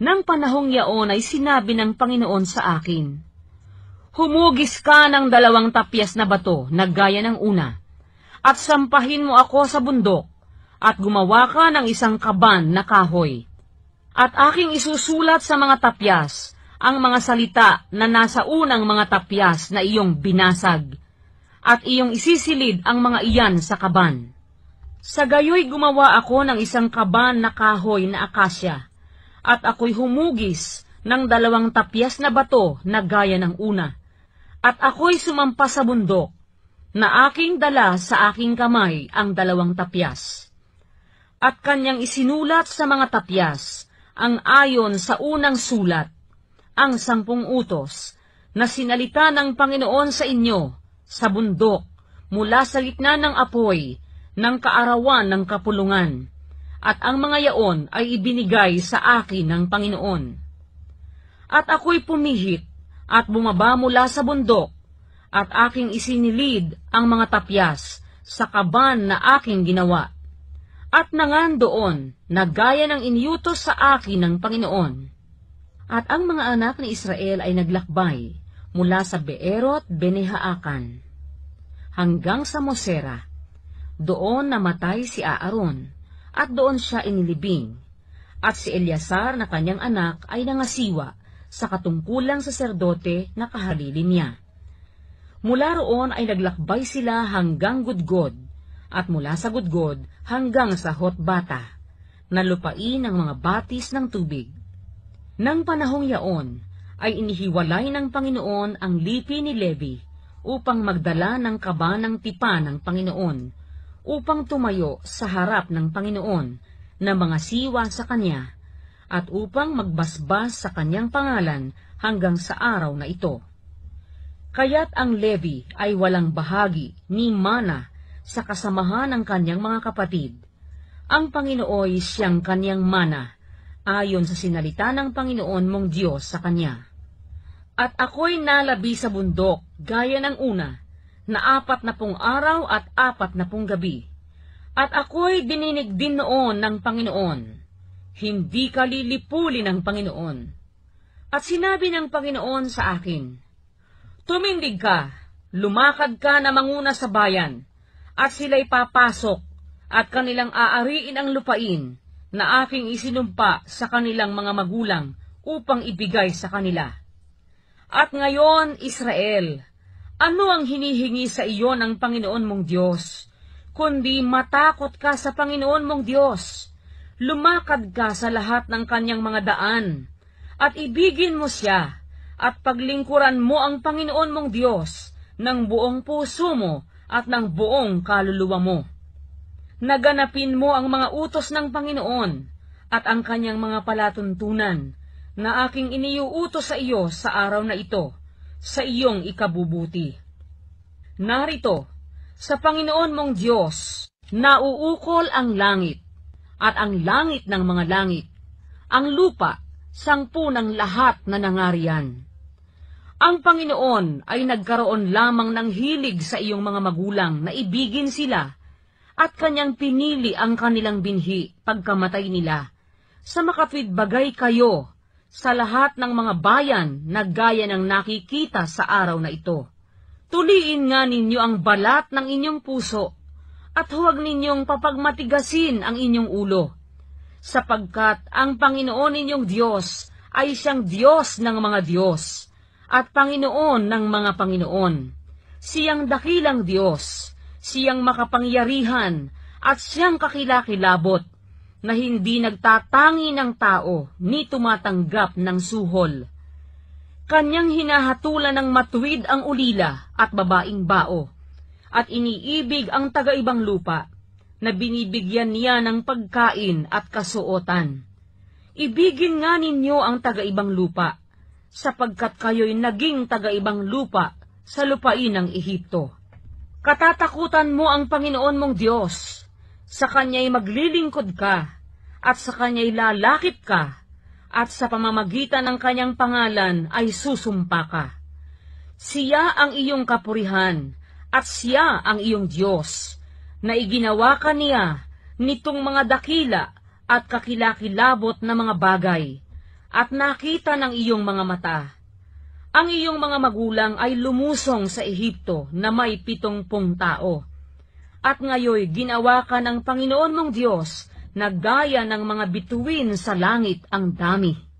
Nang panahong yaon ay sinabi ng Panginoon sa akin, "Humugis ka ng 2 tapyas na bato na gaya ng una, at sampahin mo ako sa bundok, at gumawa ka ng isang kaban na kahoy. At aking isusulat sa mga tapyas ang mga salita na nasa unang mga tapyas na iyong binasag, at iyong isisilid ang mga iyan sa kaban." Sa gayoy gumawa ako ng isang kaban na kahoy na akasya, at ako'y humugis ng 2 tapyas na bato na gaya ng una, at ako'y sumampa sa bundok, na aking dala sa aking kamay ang 2 tapyas. At kanyang isinulat sa mga tapyas ang ayon sa unang sulat, ang 10 utos, na sinalita ng Panginoon sa inyo, sa bundok, mula sa gitna ng apoy, ng kaarawan ng kapulungan, at ang mga yaon ay ibinigay sa akin ng Panginoon. At ako'y pumihit, at bumaba mula sa bundok, at aking isinilid ang mga tapyas sa kaban na aking ginawa. At nangandoon, na gaya ng iniutos sa akin ng Panginoon. At ang mga anak ni Israel ay naglakbay mula sa Beerot Benehaakan hanggang sa Mosera. Doon namatay si Aaron, at doon siya inilibing. At si Eleazar na kanyang anak ay nangasiwa sa katungkulang saserdote na kahalili niya. Mula roon ay naglakbay sila hanggang Gudgod, at mula sa Gudgod hanggang sa Hotbata, na lupain ng mga batis ng tubig. Nang panahong yaon, ay inihiwalay ng Panginoon ang lipi ni Levi upang magdala ng kaban ng tipan ng Panginoon, upang tumayo sa harap ng Panginoon na mga siwa sa kanya, at upang magbasbas sa kanyang pangalan hanggang sa araw na ito. Kaya't ang Levi ay walang bahagi ni mana sa kasamahan ng kanyang mga kapatid. Ang Panginooy siyang kanyang mana, ayon sa sinalita ng Panginoon mong Diyos sa kanya. At ako'y nalabi sa bundok, gaya ng una, na 40 araw at 40 gabi. At ako'y dininig din noon ng Panginoon, "Hindi ka lilipulin ng Panginoon." At sinabi ng Panginoon sa akin, "Tumindig ka, lumakad ka na manguna sa bayan, at sila'y papasok, at kanilang aariin ang lupain na aking isinumpa sa kanilang mga magulang upang ibigay sa kanila. At ngayon, Israel, ano ang hinihingi sa iyo ng Panginoon mong Diyos, kundi matakot ka sa Panginoon mong Diyos, lumakad ka sa lahat ng kanyang mga daan, at ibigin mo siya, at paglingkuran mo ang Panginoon mong Diyos ng buong puso mo at ng buong kaluluwa mo. Naganapin mo ang mga utos ng Panginoon at ang kanyang mga palatuntunan na aking iniuutos sa iyo sa araw na ito, sa iyong ikabubuti. Narito, sa Panginoon mong Diyos, nauukol ang langit, at ang langit ng mga langit, ang lupa, 10 ng lahat na nangarian. Ang Panginoon ay nagkaroon lamang ng hilig sa iyong mga magulang na ibigin sila, at kanyang pinili ang kanilang binhi pagkamatay nila, sa makatwid bagay kayo sa lahat ng mga bayan na gaya ng nakikita sa araw na ito. Tuliin nga ninyo ang balat ng inyong puso, at huwag ninyong papagmatigasin ang inyong ulo, sapagkat ang Panginoon ninyong Diyos ay siyang Diyos ng mga Diyos, at Panginoon ng mga Panginoon. Siyang dakilang Diyos, siyang makapangyarihan, at siyang kakilakilabot, na hindi nagtatangi ng tao, ni tumatanggap ng suhol. Kanyang hinahatulan ng matuwid ang ulila at babaing bao, at iniibig ang taga-ibang lupa, na binibigyan niya ng pagkain at kasuotan. Ibigin nga ninyo ang taga-ibang lupa, sapagkat kayo'y naging taga-ibang lupa sa lupain ng Ehipto. Katatakutan mo ang Panginoon mong Diyos, sa Kanya'y maglilingkod ka, at sa Kanya'y lalakip ka, at sa pamamagitan ng Kanyang pangalan ay susumpa ka. Siya ang iyong kapurihan, at siya ang iyong Diyos, na iginawa ka niya nitong mga dakila at kakilakilabot na mga bagay, at nakita ng iyong mga mata. Ang iyong mga magulang ay lumusong sa Ehipto na may 70 tao. At ngayoy ginawa ka ng Panginoon mong Diyos na gaya ng mga bituin sa langit ang dami.